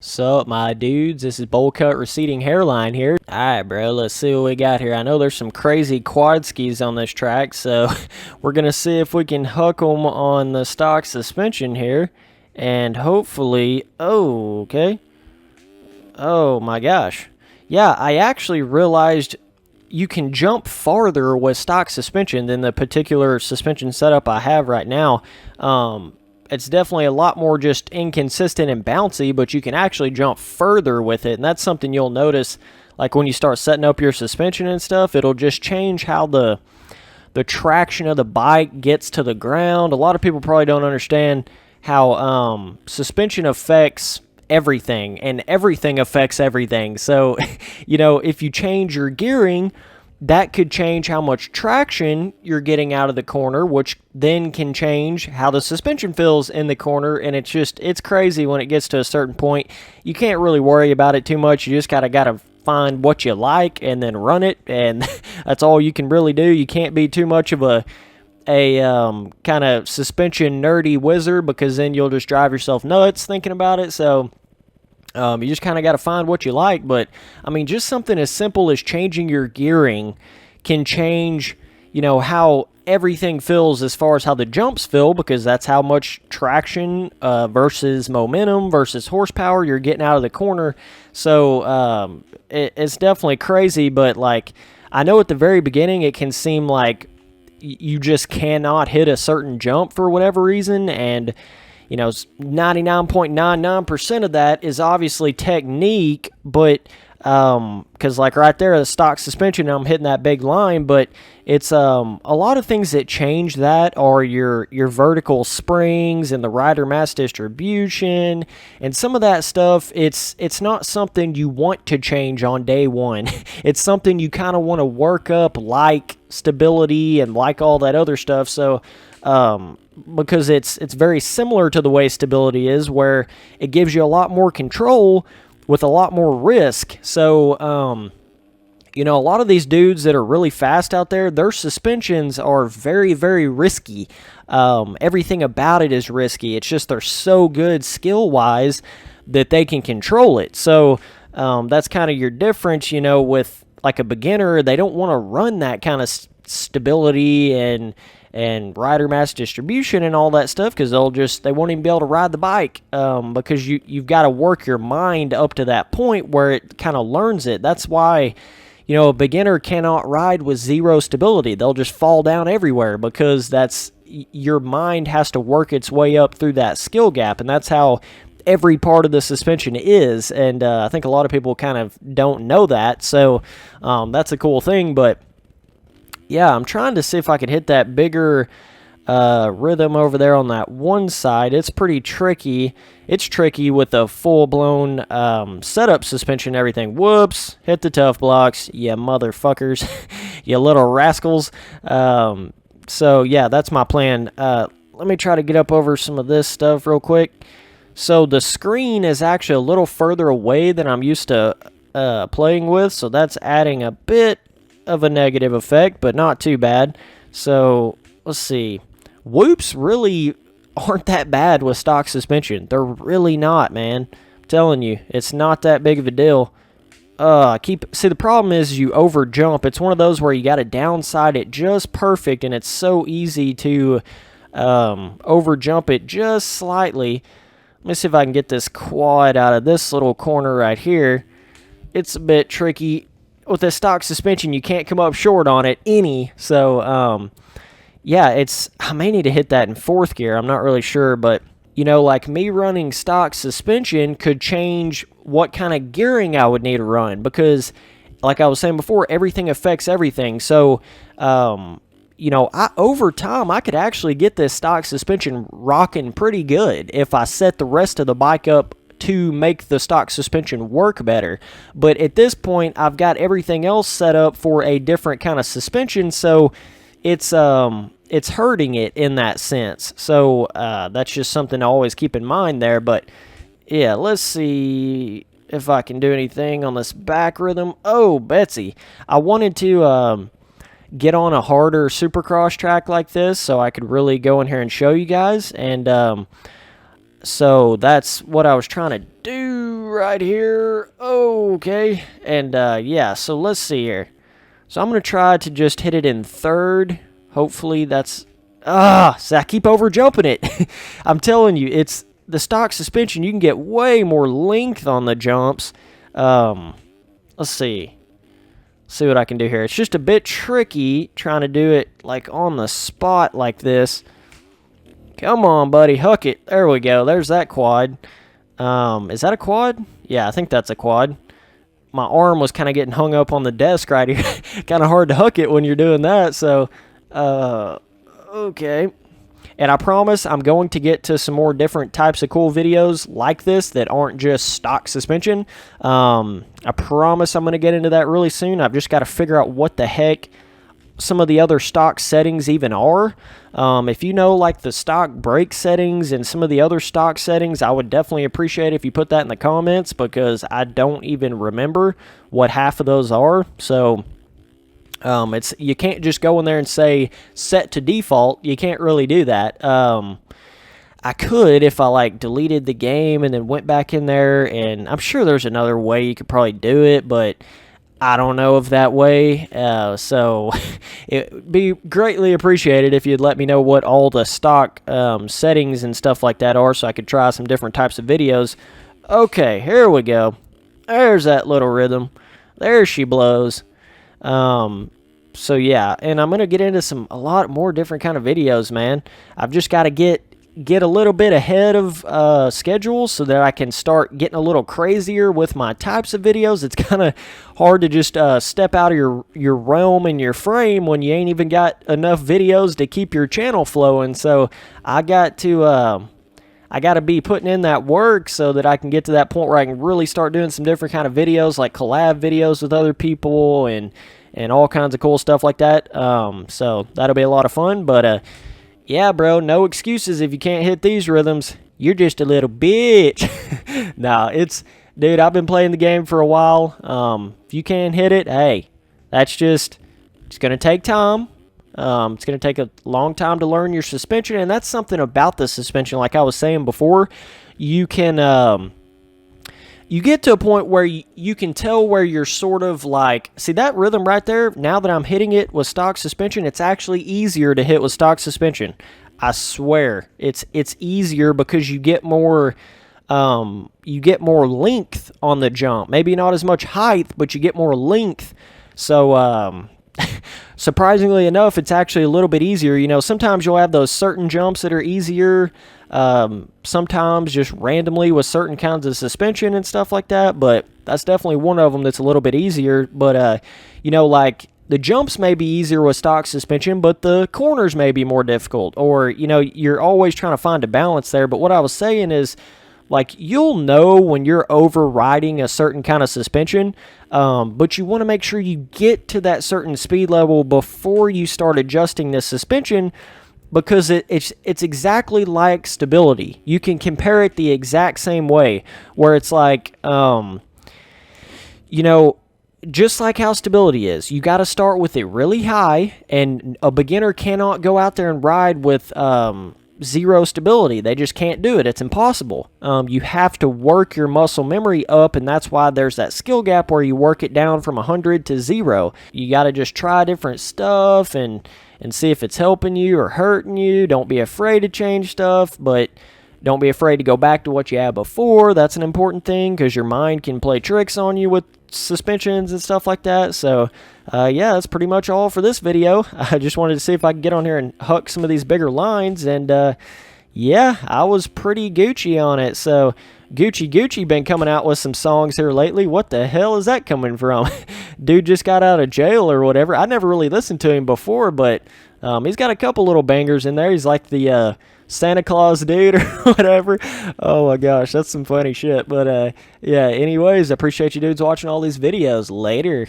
Sup, my dudes? This is bowl cut receding hairline here. Alright, bro, let's see what we got here. I know there's some crazy quad skis on this track, so we're gonna see if we can hook them on the stock suspension here. And hopefully, oh, okay. Oh my gosh. Yeah, I actually realized you can jump farther with stock suspension than the particular suspension setup I have right now. It's definitely a lot more just inconsistent and bouncy, but you can actually jump further with it, and that's something you'll notice, like when you start setting up your suspension and stuff. It'll just change how the traction of the bike gets to the ground. A lot of people probably don't understand how suspension affects everything, and everything affects everything. So, if you change your gearing, that could change how much traction you're getting out of the corner, which then can change how the suspension feels in the corner. And it's crazy when it gets to a certain point. You can't really worry about it too much. You just gotta find what you like and then run it, and that's all you can really do. You can't be too much of a kind of suspension nerdy wizard, because then you'll just drive yourself nuts thinking about it. So you just kind of got to find what you like. But I mean, just something as simple as changing your gearing can change, how everything feels as far as how the jumps feel, because that's how much traction versus momentum versus horsepower you're getting out of the corner. So it's definitely crazy. But like, I know at the very beginning it can seem like you just cannot hit a certain jump for whatever reason, and 99.99% of that is obviously technique, but because like right there, the stock suspension, I'm hitting that big line. But it's a lot of things that change that are your vertical springs and the rider mass distribution, and some of that stuff. It's not something you want to change on day one. It's something you kind of want to work up, like stability and like all that other stuff. So because it's very similar to the way stability is, where it gives you a lot more control with a lot more risk. So a lot of these dudes that are really fast out there, their suspensions are very, very risky. Everything about it is risky. It's just they're so good skill-wise that they can control it. So that's kind of your difference, with like a beginner. They don't want to run that kind of stability and rider mass distribution and all that stuff, because they won't even be able to ride the bike, because you've got to work your mind up to that point where it kind of learns it. That's why a beginner cannot ride with zero stability. They'll just fall down everywhere, because your mind has to work its way up through that skill gap, and that's how every part of the suspension is. And I think a lot of people kind of don't know that. So that's a cool thing. But yeah, I'm trying to see if I could hit that bigger rhythm over there on that one side. It's pretty tricky. It's tricky with a full-blown setup suspension and everything. Whoops. Hit the tough blocks, you motherfuckers. You little rascals. So, yeah, that's my plan. Let me try to get up over some of this stuff real quick. So, the screen is actually a little further away than I'm used to playing with, so that's adding a bit of a negative effect, but not too bad. So let's see. Whoops really aren't that bad with stock suspension. They're really not, man. I'm telling you, it's not that big of a deal. See, the problem is you over jump. It's one of those where you got to downside it just perfect, and it's so easy to over jump it just slightly. Let me see if I can get this quad out of this little corner right here. It's a bit tricky. With the stock suspension, you can't come up short on it any. So, yeah, I may need to hit that in fourth gear. I'm not really sure, but, like me running stock suspension could change what kind of gearing I would need to run, because, like I was saying before, everything affects everything. So, over time, I could actually get this stock suspension rocking pretty good if I set the rest of the bike up to make the stock suspension work better. But at this point, I've got everything else set up for a different kind of suspension, so it's hurting it in that sense. So that's just something to always keep in mind there. But yeah, let's see if I can do anything on this back rhythm. Oh, Betsy, I wanted to get on a harder Supercross track like this so I could really go in here and show you guys. And so that's what I was trying to do right here. Okay. And, yeah, so let's see here. So I'm going to try to just hit it in third. Hopefully that's... so I keep over jumping it. I'm telling you, it's the stock suspension. You can get way more length on the jumps. Let's see. See what I can do here. It's just a bit tricky trying to do it like on the spot like this. Come on, buddy. Hook it. There we go. There's that quad. Is that a quad? Yeah, I think that's a quad. My arm was kind of getting hung up on the desk right here. Kind of hard to hook it when you're doing that. So, okay. And I promise I'm going to get to some more different types of cool videos like this that aren't just stock suspension. I promise I'm going to get into that really soon. I've just got to figure out what the heck some of the other stock settings even are. If you know like the stock brake settings and some of the other stock settings, I would definitely appreciate it if you put that in the comments, because I don't even remember what half of those are. So it's, you can't just go in there and say set to default. You can't really do that. I could if I like deleted the game and then went back in there, and I'm sure there's another way you could probably do it, but I don't know of that way. So it would be greatly appreciated if you'd let me know what all the stock settings and stuff like that are, so I could try some different types of videos. Okay, here we go. There's that little rhythm. There she blows. So yeah, and I'm going to get into a lot more different kind of videos, man. I've just got to get a little bit ahead of schedule so that I can start getting a little crazier with my types of videos. It's kind of hard to just step out of your realm and your frame when you ain't even got enough videos to keep your channel flowing. So I got to be putting in that work so that I can get to that point where I can really start doing some different kind of videos, like collab videos with other people and all kinds of cool stuff like that. So that'll be a lot of fun. But yeah, bro, no excuses if you can't hit these rhythms. You're just a little bitch. Nah, dude, I've been playing the game for a while. If you can't hit it, hey, it's going to take time. It's going to take a long time to learn your suspension, and that's something about the suspension. Like I was saying before, you can, you get to a point where you can tell where you're sort of like, see that rhythm right there? Now that I'm hitting it with stock suspension, it's actually easier to hit with stock suspension. I swear, it's easier because you get more length on the jump. Maybe not as much height, but you get more length. So, surprisingly enough, it's actually a little bit easier. You know, sometimes you'll have those certain jumps that are easier. Sometimes just randomly with certain kinds of suspension and stuff like that, but that's definitely one of them that's a little bit easier. But, you know, like the jumps may be easier with stock suspension, but the corners may be more difficult, or, you know, you're always trying to find a balance there. But what I was saying is, like, you'll know when you're overriding a certain kind of suspension, but you want to make sure you get to that certain speed level before you start adjusting the suspension, because it's exactly like stability. You can compare it the exact same way, where it's like, you know, just like how stability is, you got to start with it really high, and a beginner cannot go out there and ride with zero stability. They just can't do it. It's impossible. You have to work your muscle memory up, and that's why there's that skill gap where you work it down from 100 to 0. You got to just try different stuff and see if it's helping you or hurting you. Don't be afraid to change stuff, but don't be afraid to go back to what you had before. That's an important thing, because your mind can play tricks on you with suspensions and stuff like that. So yeah, that's pretty much all for this video. I just wanted to see if I could get on here and hook some of these bigger lines, and yeah, I was pretty Gucci on it. So Gucci been coming out with some songs here lately. What the hell is that coming from? Dude just got out of jail or whatever. I never really listened to him before, but he's got a couple little bangers in there. He's like the Santa Claus dude or whatever. Oh my gosh, that's some funny shit. But yeah, anyways, I appreciate you dudes watching all these videos. Later.